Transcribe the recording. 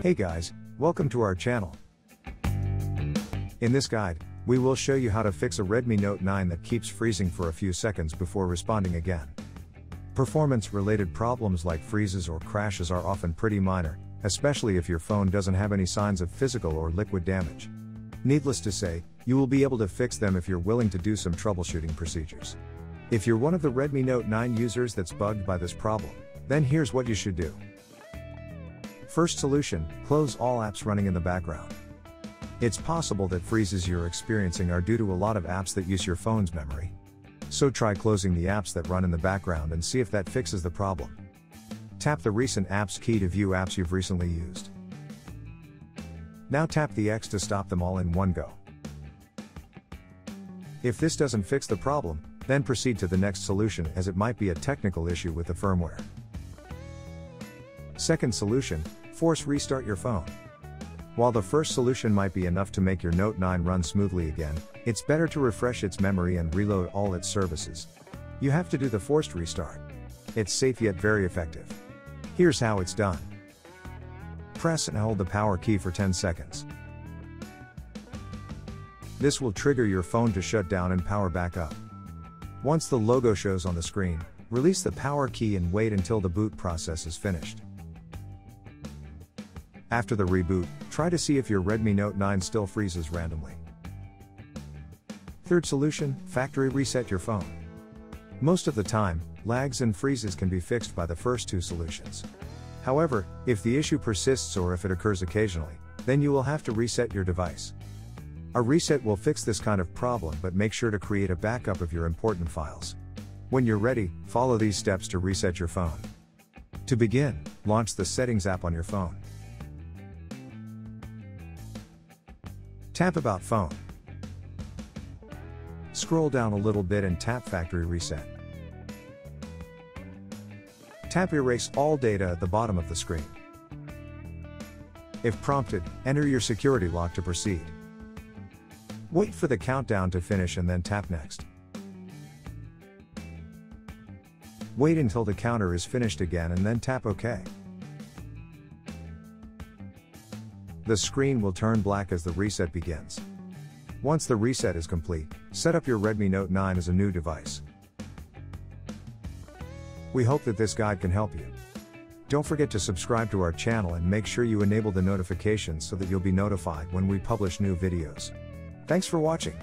Hey guys, welcome to our channel. In this guide, we will show you how to fix a Redmi Note 9 that keeps freezing for a few seconds before responding again. Performance-related problems like freezes or crashes are often pretty minor, especially if your phone doesn't have any signs of physical or liquid damage. Needless to say, you will be able to fix them if you're willing to do some troubleshooting procedures. If you're one of the Redmi Note 9 users that's bugged by this problem, then here's what you should do. First solution, close all apps running in the background. It's possible that freezes you're experiencing are due to a lot of apps that use your phone's memory. So try closing the apps that run in the background and see if that fixes the problem. Tap the Recent Apps key to view apps you've recently used. Now tap the X to stop them all in one go. If this doesn't fix the problem, then proceed to the next solution as it might be a technical issue with the firmware. Second solution, force restart your phone. While the first solution might be enough to make your Note 9 run smoothly again, it's better to refresh its memory and reload all its services. You have to do the forced restart. It's safe yet very effective. Here's how it's done. Press and hold the power key for 10 seconds. This will trigger your phone to shut down and power back up. Once the logo shows on the screen, release the power key and wait until the boot process is finished. After the reboot, try to see if your Redmi Note 9 still freezes randomly. Third solution, factory reset your phone. Most of the time, lags and freezes can be fixed by the first two solutions. However, if the issue persists or if it occurs occasionally, then you will have to reset your device. A reset will fix this kind of problem, but make sure to create a backup of your important files. When you're ready, follow these steps to reset your phone. To begin, launch the Settings app on your phone. Tap About Phone. Scroll down a little bit and tap Factory Reset. Tap Erase All Data at the bottom of the screen. If prompted, enter your security lock to proceed. Wait for the countdown to finish and then tap Next. Wait until the counter is finished again and then tap OK. The screen will turn black as the reset begins. Once the reset is complete, set up your Redmi Note 9 as a new device. We hope that this guide can help you. Don't forget to subscribe to our channel and make sure you enable the notifications so that you'll be notified when we publish new videos. Thanks for watching.